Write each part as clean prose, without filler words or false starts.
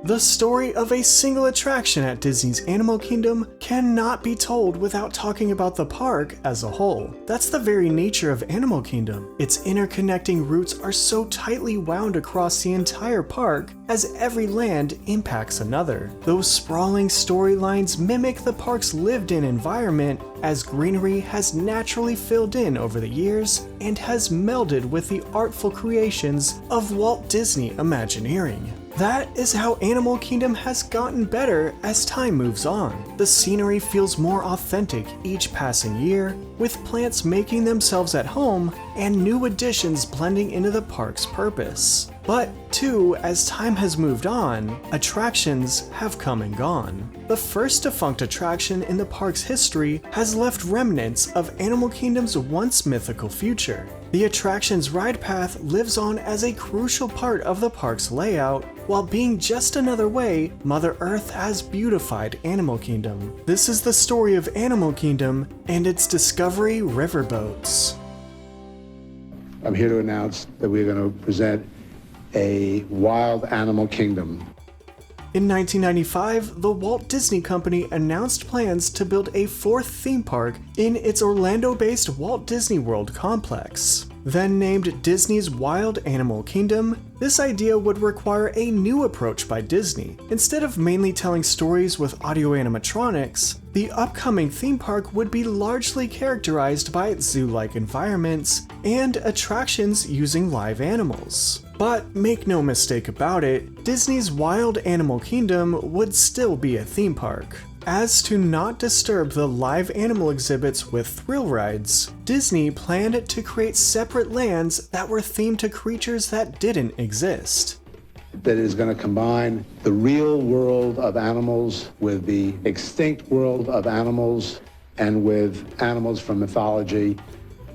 The story of a single attraction at Disney's Animal Kingdom cannot be told without talking about the park as a whole. That's the very nature of Animal Kingdom. Its interconnecting routes are so tightly wound across the entire park as every land impacts another. Those sprawling storylines mimic the park's lived-in environment as greenery has naturally filled in over the years and has melded with the artful creations of Walt Disney Imagineering. That is how Animal Kingdom has gotten better as time moves on. The scenery feels more authentic each passing year, with plants making themselves at home and new additions blending into the park's purpose. But, too, as time has moved on, attractions have come and gone. The first defunct attraction in the park's history has left remnants of Animal Kingdom's once mythical future. The attraction's ride path lives on as a crucial part of the park's layout, while being just another way Mother Earth has beautified Animal Kingdom. This is the story of Animal Kingdom and its Discovery Riverboats. I'm here to announce that we're going to present a Wild Animal Kingdom. In 1995, the Walt Disney Company announced plans to build a fourth theme park in its Orlando-based Walt Disney World complex. Then named Disney's Wild Animal Kingdom, this idea would require a new approach by Disney. Instead of mainly telling stories with audio animatronics, the upcoming theme park would be largely characterized by zoo-like environments and attractions using live animals. But make no mistake about it, Disney's Wild Animal Kingdom would still be a theme park. As to not disturb the live animal exhibits with thrill rides, Disney planned to create separate lands that were themed to creatures that didn't exist. That is going to combine the real world of animals with the extinct world of animals and with animals from mythology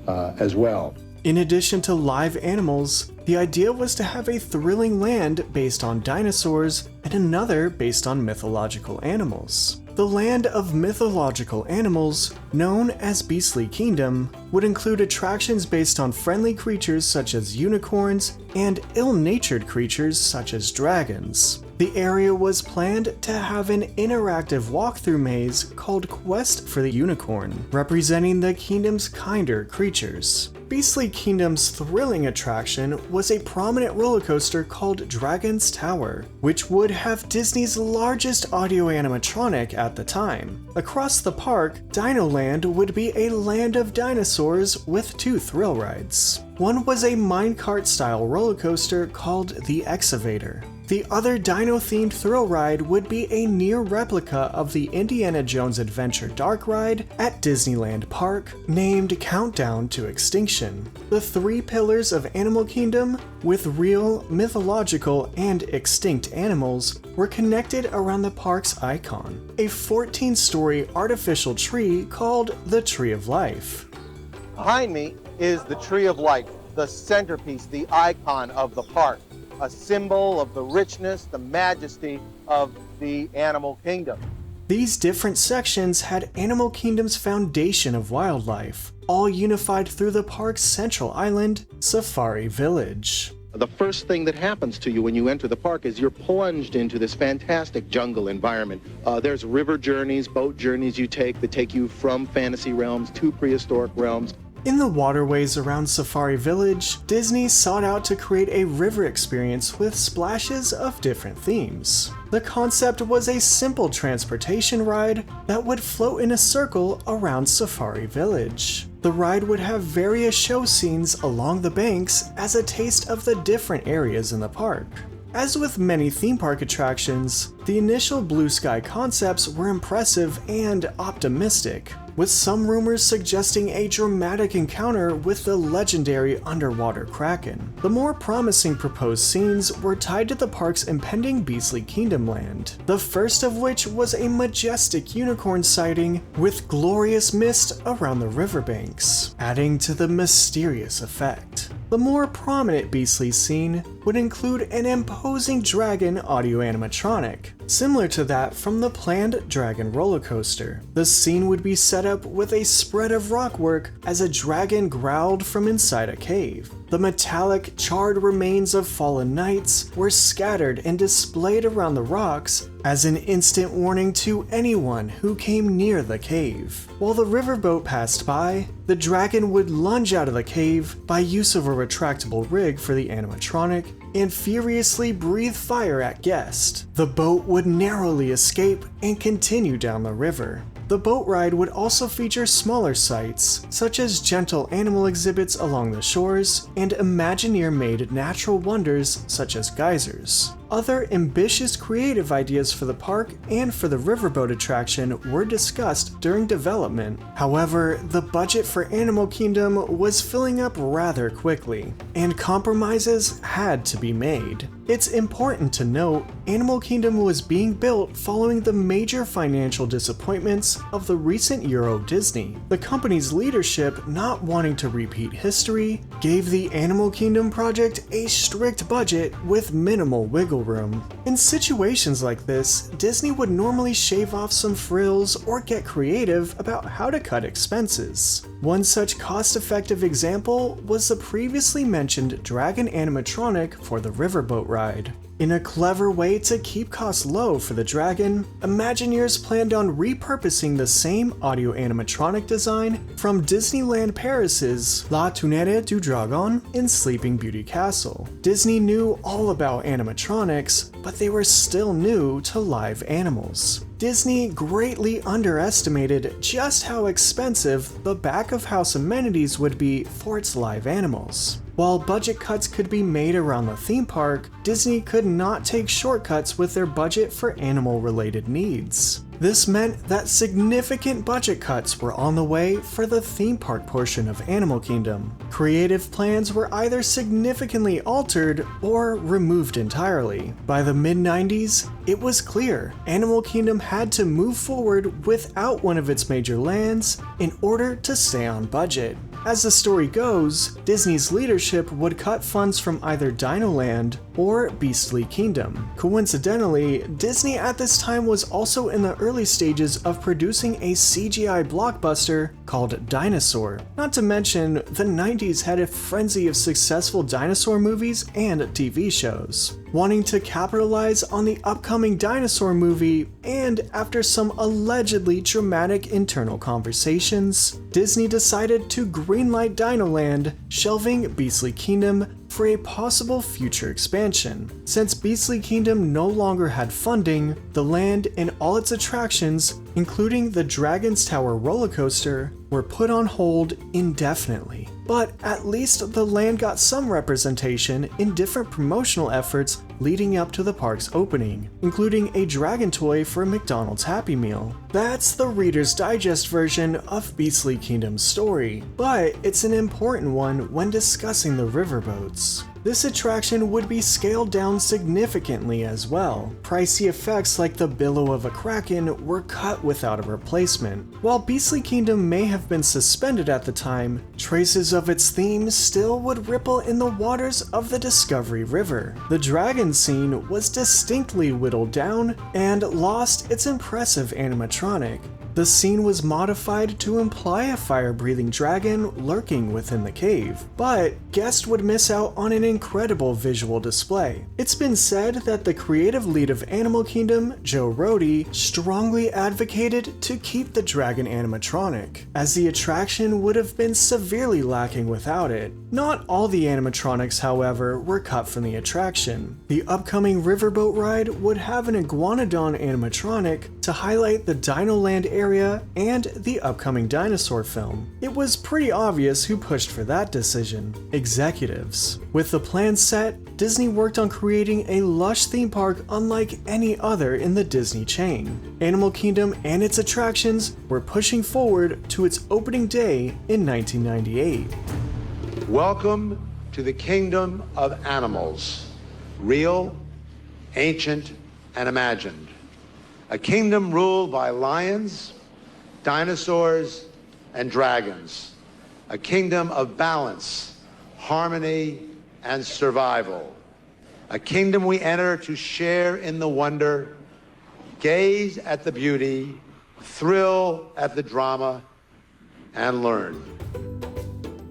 as well. In addition to live animals, the idea was to have a thrilling land based on dinosaurs and another based on mythological animals. The land of mythological animals, known as Beastly Kingdom, would include attractions based on friendly creatures such as unicorns and ill-natured creatures such as dragons. The area was planned to have an interactive walkthrough maze called Quest for the Unicorn, representing the kingdom's kinder creatures. Beastly Kingdom's thrilling attraction was a prominent roller coaster called Dragon's Tower, which would have Disney's largest audio animatronic at the time. Across the park, Dino Land would be a land of dinosaurs with two thrill rides. One was a minecart-style roller coaster called the Excavator. The other dino-themed thrill ride would be a near replica of the Indiana Jones Adventure Dark Ride at Disneyland Park, named Countdown to Extinction. The three pillars of Animal Kingdom, with real, mythological, and extinct animals, were connected around the park's icon, a 14-story artificial tree called the Tree of Life. Behind me is the Tree of Life, the centerpiece, the icon of the park. A symbol of the richness, the majesty of the Animal Kingdom. These different sections had Animal Kingdom's foundation of wildlife, all unified through the park's central island, Safari Village. The first thing that happens to you when you enter the park is you're plunged into this fantastic jungle environment. There's river journeys, boat journeys you take that take you from fantasy realms to prehistoric realms. In the waterways around Safari Village, Disney sought out to create a river experience with splashes of different themes. The concept was a simple transportation ride that would float in a circle around Safari Village. The ride would have various show scenes along the banks as a taste of the different areas in the park. As with many theme park attractions, the initial blue sky concepts were impressive and optimistic, with some rumors suggesting a dramatic encounter with the legendary underwater kraken. The more promising proposed scenes were tied to the park's impending Beastly Kingdom land, the first of which was a majestic unicorn sighting with glorious mist around the riverbanks, adding to the mysterious effect. The more prominent Beastly scene would include an imposing dragon audio animatronic, similar to that from the planned Dragon roller coaster. The scene would be set up with a spread of rockwork as a dragon growled from inside a cave. The metallic, charred remains of fallen knights were scattered and displayed around the rocks as an instant warning to anyone who came near the cave. While the riverboat passed by, the dragon would lunge out of the cave by use of a retractable rig for the animatronic and furiously breathe fire at guests. The boat would narrowly escape and continue down the river. The boat ride would also feature smaller sights, such as gentle animal exhibits along the shores and Imagineer-made natural wonders such as geysers. Other ambitious creative ideas for the park and for the riverboat attraction were discussed during development. However, the budget for Animal Kingdom was filling up rather quickly, and compromises had to be made. It's important to note, Animal Kingdom was being built following the major financial disappointments of the recent Euro Disney. The company's leadership, not wanting to repeat history, gave the Animal Kingdom project a strict budget with minimal wiggle room. In situations like this, Disney would normally shave off some frills or get creative about how to cut expenses. One such cost-effective example was the previously mentioned Dragon animatronic for the riverboat ride. In a clever way to keep costs low for the Dragon, Imagineers planned on repurposing the same audio animatronic design from Disneyland Paris's La Tournée du Dragon in Sleeping Beauty Castle. Disney knew all about animatronics, but they were still new to live animals. Disney greatly underestimated just how expensive the back-of-house amenities would be for its live animals. While budget cuts could be made around the theme park, Disney could not take shortcuts with their budget for animal-related needs. This meant that significant budget cuts were on the way for the theme park portion of Animal Kingdom. Creative plans were either significantly altered or removed entirely. By the mid-90s, it was clear Animal Kingdom had to move forward without one of its major lands in order to stay on budget. As the story goes, Disney's leadership would cut funds from either Dino Land or Beastly Kingdom. Coincidentally, Disney at this time was also in the early stages of producing a CGI blockbuster called Dinosaur. Not to mention, the 90s had a frenzy of successful dinosaur movies and TV shows. Wanting to capitalize on the upcoming dinosaur movie, and after some allegedly dramatic internal conversations, Disney decided to greenlight Dinoland, shelving Beastly Kingdom for a possible future expansion. Since Beastly Kingdom no longer had funding, the land and all its attractions, including the Dragon's Tower roller coaster, were put on hold indefinitely. But at least the land got some representation in different promotional efforts leading up to the park's opening, including a dragon toy for a McDonald's Happy Meal. That's the Reader's Digest version of Beastly Kingdom's story, but it's an important one when discussing the riverboats. This attraction would be scaled down significantly as well. Pricey effects like the billow of a kraken were cut without a replacement. While Beastly Kingdom may have been suspended at the time, traces of its theme still would ripple in the waters of the Discovery River. The dragon scene was distinctly whittled down and lost its impressive animatronic. The scene was modified to imply a fire-breathing dragon lurking within the cave, but guests would miss out on an incredible visual display. It's been said that the creative lead of Animal Kingdom, Joe Rohde, strongly advocated to keep the dragon animatronic, as the attraction would have been severely lacking without it. Not all the animatronics, however, were cut from the attraction. The upcoming riverboat ride would have an iguanodon animatronic to highlight the Dinoland area and the upcoming dinosaur film. It was pretty obvious who pushed for that decision: executives. With the plan set, Disney worked on creating a lush theme park unlike any other in the Disney chain. Animal Kingdom and its attractions were pushing forward to its opening day in 1998. Welcome to the kingdom of animals, real, ancient, and imagined. A kingdom ruled by lions, dinosaurs, and dragons. A kingdom of balance, harmony, and survival. a kingdom we enter to share in the wonder, gaze at the beauty, thrill at the drama, and learn.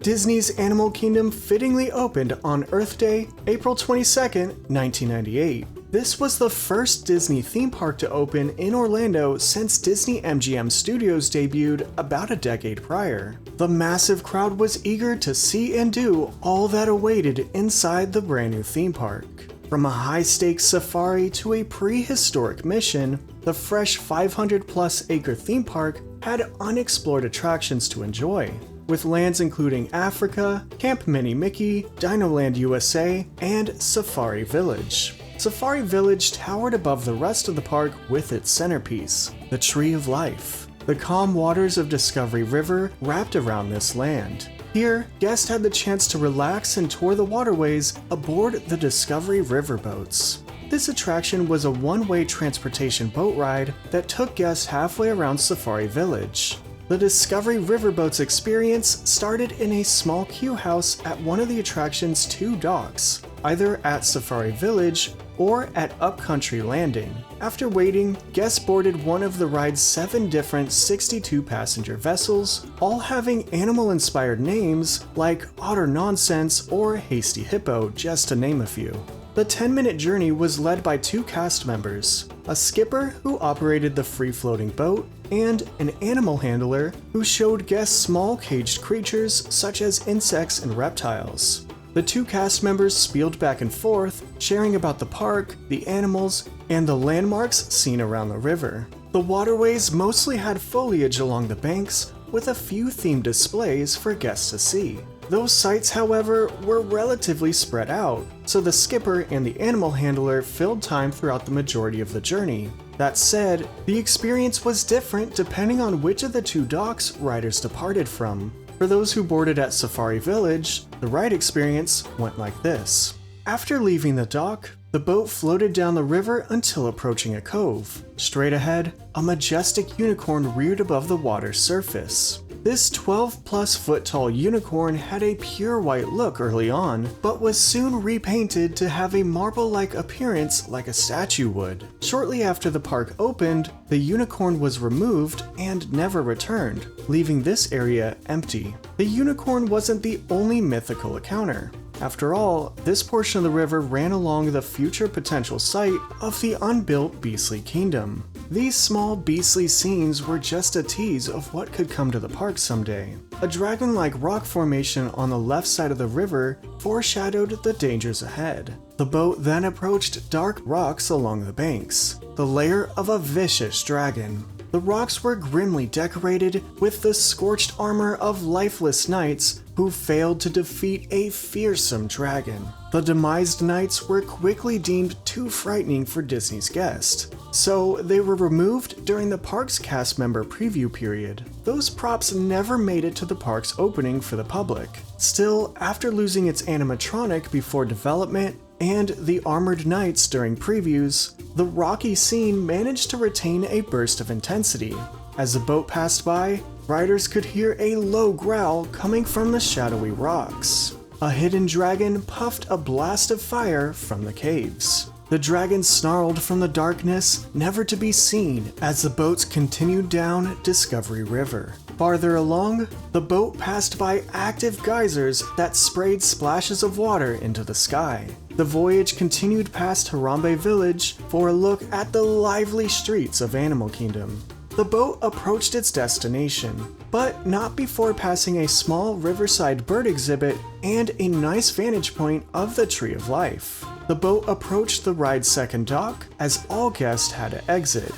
Disney's Animal Kingdom fittingly opened on Earth Day, April 22nd, 1998. This was the first Disney theme park to open in Orlando since Disney MGM Studios debuted about a decade prior. The massive crowd was eager to see and do all that awaited inside the brand new theme park. From a high-stakes safari to a prehistoric mission, the fresh 500-plus acre theme park had unexplored attractions to enjoy, with lands including Africa, Camp Mini Mickey, Dinoland USA, and Safari Village. Safari Village towered above the rest of the park with its centerpiece, the Tree of Life. The calm waters of Discovery River wrapped around this land. Here, guests had the chance to relax and tour the waterways aboard the Discovery River boats. This attraction was a one-way transportation boat ride that took guests halfway around Safari Village. The Discovery Riverboats experience started in a small queue house at one of the attraction's two docks, either at Safari Village or at Upcountry Landing. After waiting, guests boarded one of the ride's 7 different 62-passenger vessels, all having animal-inspired names like Otter Nonsense or Hasty Hippo, just to name a few. The 10-minute journey was led by 2 cast members, a skipper who operated the free-floating boat, and an animal handler who showed guests small caged creatures such as insects and reptiles. The 2 cast members spieled back and forth, sharing about the park, the animals, and the landmarks seen around the river. The waterways mostly had foliage along the banks, with a few themed displays for guests to see. Those sites, however, were relatively spread out, so the skipper and the animal handler filled time throughout the majority of the journey. That said, the experience was different depending on which of the 2 docks riders departed from. For those who boarded at Safari Village, the ride experience went like this. After leaving the dock, the boat floated down the river until approaching a cove. Straight ahead, a majestic unicorn reared above the water's surface. This 12-plus foot tall unicorn had a pure white look early on, but was soon repainted to have a marble-like appearance like a statue would. Shortly after the park opened, the unicorn was removed and never returned, leaving this area empty. The unicorn wasn't the only mythical encounter. After all, this portion of the river ran along the future potential site of the unbuilt Beastly Kingdom. These small beastly scenes were just a tease of what could come to the park someday. A dragon-like rock formation on the left side of the river foreshadowed the dangers ahead. The boat then approached dark rocks along the banks, the lair of a vicious dragon. The rocks were grimly decorated with the scorched armor of lifeless knights who failed to defeat a fearsome dragon. The demised knights were quickly deemed too frightening for Disney's guests, so they were removed during the park's cast member preview period. Those props never made it to the park's opening for the public. Still, after losing its animatronic before development, and the armored knights during previews, the rocky scene managed to retain a burst of intensity. As the boat passed by, riders could hear a low growl coming from the shadowy rocks. A hidden dragon puffed a blast of fire from the caves. The dragon snarled from the darkness, never to be seen, as the boats continued down Discovery River. Farther along, the boat passed by active geysers that sprayed splashes of water into the sky. The voyage continued past Harambe Village for a look at the lively streets of Animal Kingdom. The boat approached its destination, but not before passing a small riverside bird exhibit and a nice vantage point of the Tree of Life. The boat approached the ride's second dock as all guests had to exit.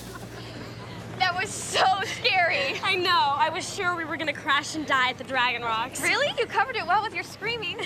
That was so scary. I know. I was sure we were gonna crash and die at the Dragon Rocks. Really? You covered it well with your screaming.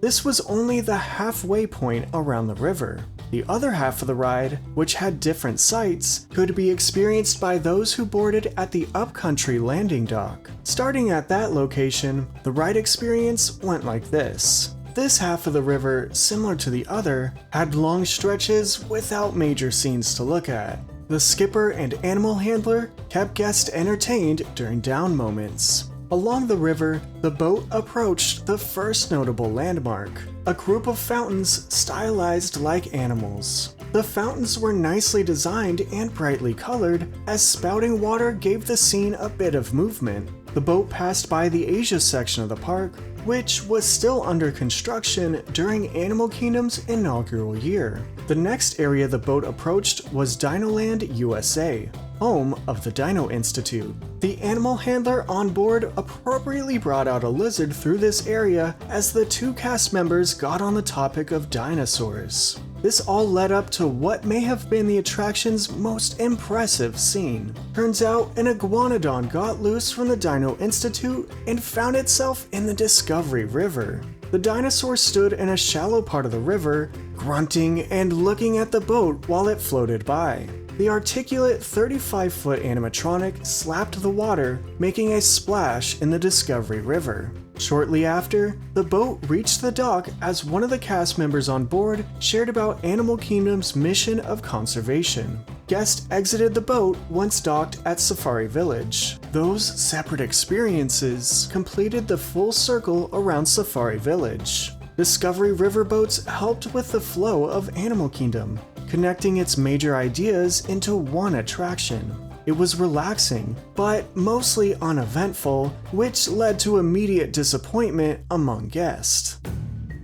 This was only the halfway point around the river. The other half of the ride, which had different sites, could be experienced by those who boarded at the Upcountry landing dock. Starting at that location, the ride experience went like this. This half of the river, similar to the other, had long stretches without major scenes to look at. The skipper and animal handler kept guests entertained during down moments. Along the river, the boat approached the first notable landmark, a group of fountains stylized like animals. The fountains were nicely designed and brightly colored, as spouting water gave the scene a bit of movement. The boat passed by the Asia section of the park, which was still under construction during Animal Kingdom's inaugural year. The next area the boat approached was Dinoland, USA, home of the Dino Institute. The animal handler on board appropriately brought out a lizard through this area as the two cast members got on the topic of dinosaurs. This all led up to what may have been the attraction's most impressive scene. Turns out an iguanodon got loose from the Dino Institute and found itself in the Discovery River. The dinosaur stood in a shallow part of the river, grunting and looking at the boat while it floated by. The articulate 35-foot animatronic slapped the water, making a splash in the Discovery River. Shortly after, the boat reached the dock as one of the cast members on board shared about Animal Kingdom's mission of conservation. Guests exited the boat once docked at Safari Village. Those separate experiences completed the full circle around Safari Village. Discovery riverboats helped with the flow of Animal Kingdom, connecting its major ideas into one attraction. It was relaxing, but mostly uneventful, which led to immediate disappointment among guests.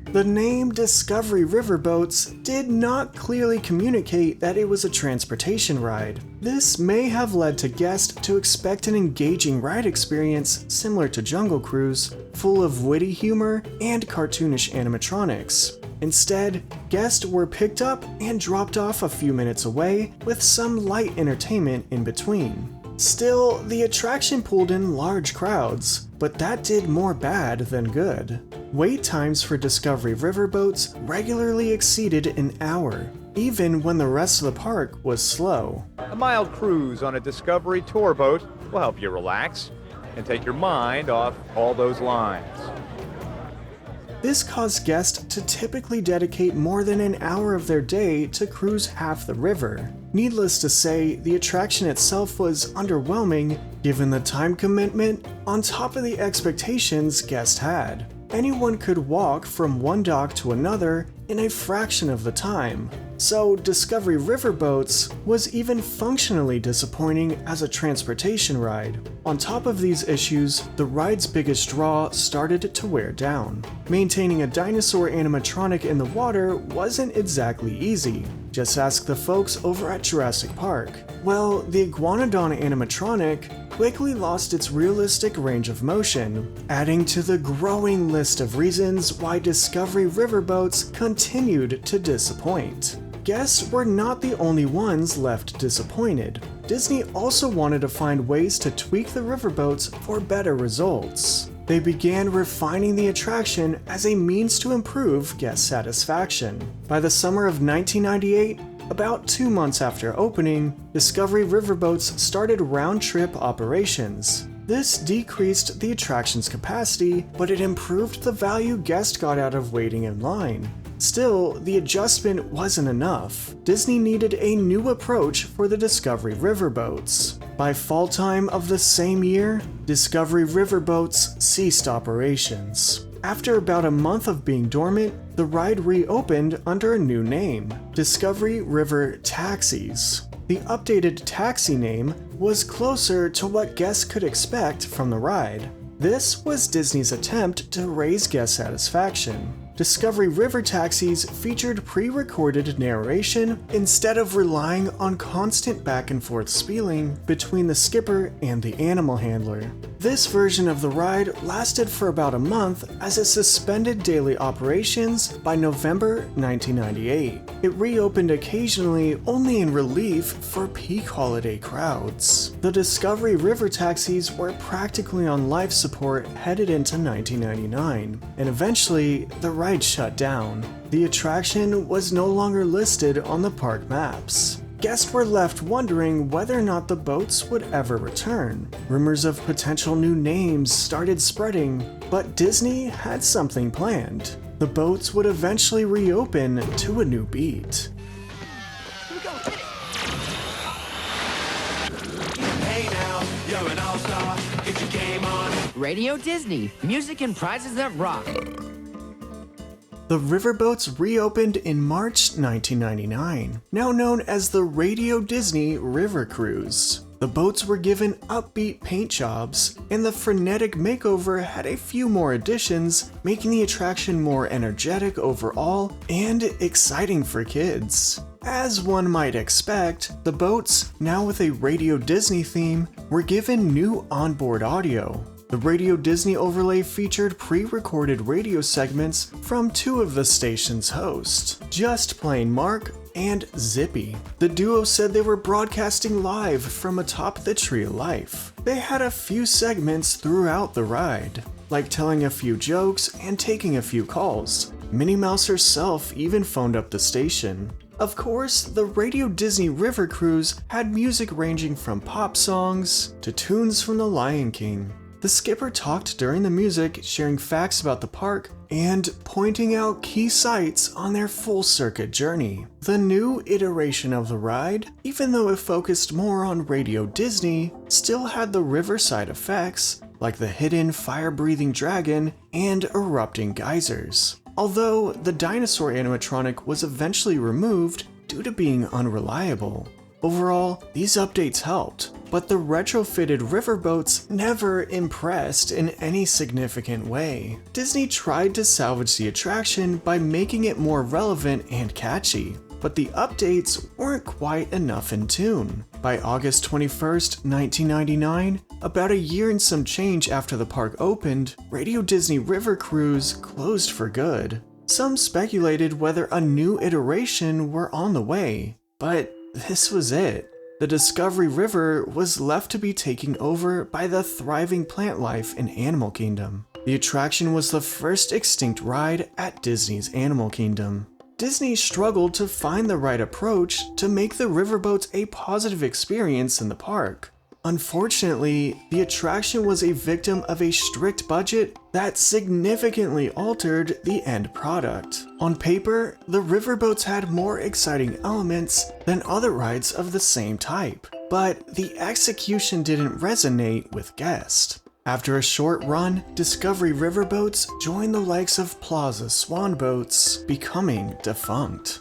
The name Discovery Riverboats did not clearly communicate that it was a transportation ride. This may have led to guests to expect an engaging ride experience similar to Jungle Cruise, full of witty humor and cartoonish animatronics. Instead, guests were picked up and dropped off a few minutes away with some light entertainment in between. Still, the attraction pulled in large crowds, but that did more bad than good. Wait times for Discovery Riverboats regularly exceeded an hour, even when the rest of the park was slow. A mild cruise on a Discovery tour boat will help you relax and take your mind off all those lines. This caused guests to typically dedicate more than an hour of their day to cruise half the river. Needless to say, the attraction itself was underwhelming given the time commitment on top of the expectations guests had. Anyone could walk from one dock to another in a fraction of the time, so Discovery Riverboats was even functionally disappointing as a transportation ride. On top of these issues, the ride's biggest draw started to wear down. Maintaining a dinosaur animatronic in the water wasn't exactly easy. Just ask the folks over at Jurassic Park. Well, the Iguanodon animatronic quickly lost its realistic range of motion, adding to the growing list of reasons why Discovery Riverboats continued to disappoint. Guests were not the only ones left disappointed. Disney also wanted to find ways to tweak the riverboats for better results. They began refining the attraction as a means to improve guest satisfaction. By the summer of 1998, about 2 months after opening, Discovery Riverboats started round-trip operations. This decreased the attraction's capacity, but it improved the value guests got out of waiting in line. Still, the adjustment wasn't enough. Disney needed a new approach for the Discovery Riverboats. By fall time of the same year, Discovery Riverboats ceased operations. After about a month of being dormant, the ride reopened under a new name, Discovery River Taxis. The updated taxi name was closer to what guests could expect from the ride. This was Disney's attempt to raise guest satisfaction. Discovery River Taxis featured pre-recorded narration instead of relying on constant back-and-forth spieling between the skipper and the animal handler. This version of the ride lasted for about a month as it suspended daily operations by November 1998. It reopened occasionally only in relief for peak holiday crowds. The Discovery River Taxis were practically on life support headed into 1999, and eventually the ride shut down. The attraction was no longer listed on the park maps. Guests were left wondering whether or not the boats would ever return. Rumors of potential new names started spreading, but Disney had something planned. The boats would eventually reopen to a new beat. Hey now, you're an all-star, get your game on. Radio Disney, music and prizes that rock. The riverboats reopened in March 1999, now known as the Radio Disney River Cruise. The boats were given upbeat paint jobs, and the frenetic makeover had a few more additions, making the attraction more energetic overall and exciting for kids. As one might expect, the boats, now with a Radio Disney theme, were given new onboard audio. The Radio Disney overlay featured pre-recorded radio segments from two of the station's hosts, Just Plain Mark and Zippy. The duo said they were broadcasting live from atop the Tree of Life. They had a few segments throughout the ride, like telling a few jokes and taking a few calls. Minnie Mouse herself even phoned up the station. Of course, the Radio Disney River Cruise had music ranging from pop songs to tunes from The Lion King. The skipper talked during the music, sharing facts about the park and pointing out key sites on their full circuit journey. The new iteration of the ride, even though it focused more on Radio Disney, still had the riverside effects, like the hidden fire-breathing dragon and erupting geysers. Although the dinosaur animatronic was eventually removed due to being unreliable. Overall, these updates helped, but the retrofitted riverboats never impressed in any significant way. Disney tried to salvage the attraction by making it more relevant and catchy, but the updates weren't quite enough in tune. By August 21st, 1999, about a year and some change after the park opened, Radio Disney River Cruise closed for good. Some speculated whether a new iteration were on the way, but this was it. The Discovery River was left to be taken over by the thriving plant life in Animal Kingdom. The attraction was the first extinct ride at Disney's Animal Kingdom. Disney struggled to find the right approach to make the riverboats a positive experience in the park. Unfortunately, the attraction was a victim of a strict budget that significantly altered the end product. On paper, the riverboats had more exciting elements than other rides of the same type, but the execution didn't resonate with guests. After a short run, Discovery riverboats joined the likes of Plaza Swan boats, becoming defunct.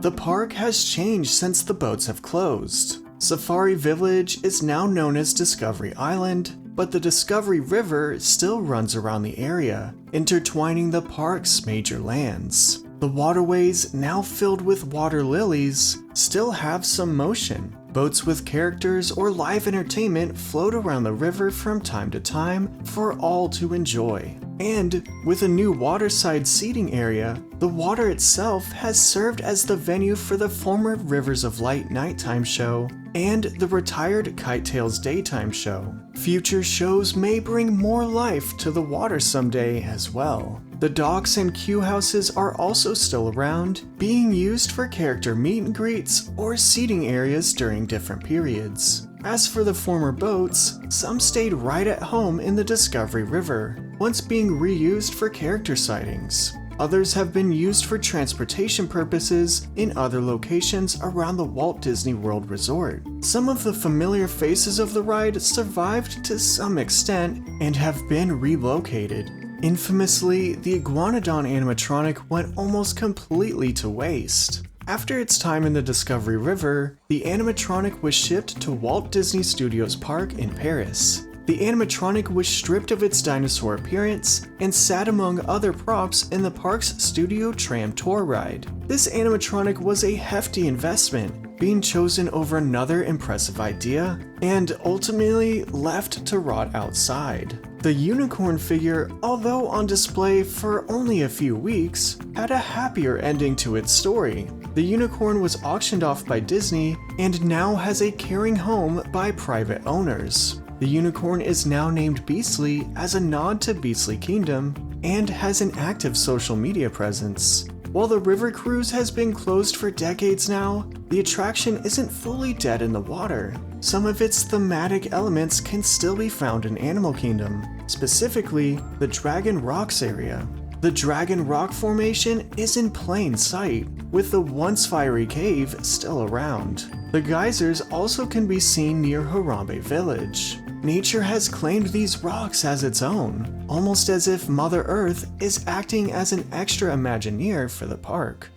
The park has changed since the boats have closed. Safari Village is now known as Discovery Island, but the Discovery River still runs around the area, intertwining the park's major lands. The waterways, now filled with water lilies, still have some motion. Boats with characters or live entertainment float around the river from time to time for all to enjoy. And with a new waterside seating area, the water itself has served as the venue for the former Rivers of Light nighttime show and the retired Kite Tales daytime show. Future shows may bring more life to the water someday as well. The docks and queue houses are also still around, being used for character meet and greets or seating areas during different periods. As for the former boats, some stayed right at home in the Discovery River, once being reused for character sightings. Others have been used for transportation purposes in other locations around the Walt Disney World Resort. Some of the familiar faces of the ride survived to some extent and have been relocated. Infamously, the Iguanodon animatronic went almost completely to waste. After its time in the Discovery River, the animatronic was shipped to Walt Disney Studios Park in Paris. The animatronic was stripped of its dinosaur appearance and sat among other props in the park's Studio Tram Tour ride. This animatronic was a hefty investment, being chosen over another impressive idea, and ultimately left to rot outside. The unicorn figure, although on display for only a few weeks, had a happier ending to its story. The unicorn was auctioned off by Disney and now has a caring home by private owners. The unicorn is now named Beastly as a nod to Beastly Kingdom and has an active social media presence. While the river cruise has been closed for decades now, the attraction isn't fully dead in the water. Some of its thematic elements can still be found in Animal Kingdom, specifically the Dragon Rocks area. The Dragon Rock formation is in plain sight, with the once fiery cave still around. The geysers also can be seen near Harambe Village. nature has claimed these rocks as its own, almost as if Mother Earth is acting as an extra Imagineer for the park.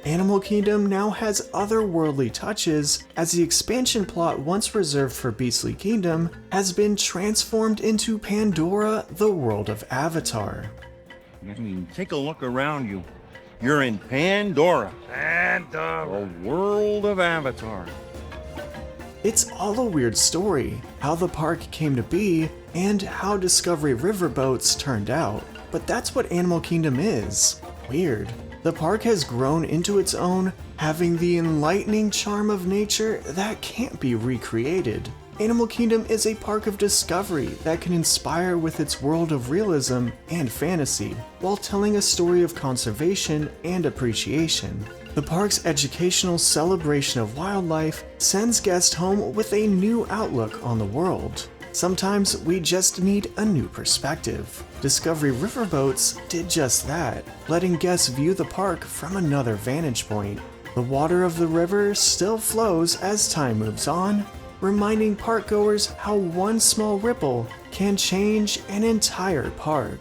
Animal Kingdom now has otherworldly touches, as the expansion plot once reserved for Beastly Kingdom has been transformed into Pandora, the world of Avatar. I mean, take a look around you. You're in Pandora. The world of Avatar. It's all a weird story, how the park came to be, and how Discovery Riverboats turned out. But that's what Animal Kingdom is. Weird. The park has grown into its own, having the enlightening charm of nature that can't be recreated. Animal Kingdom is a park of discovery that can inspire with its world of realism and fantasy, while telling a story of conservation and appreciation. The park's educational celebration of wildlife sends guests home with a new outlook on the world. Sometimes we just need a new perspective. Discovery Riverboats did just that, letting guests view the park from another vantage point. The water of the river still flows as time moves on, reminding parkgoers how one small ripple can change an entire park.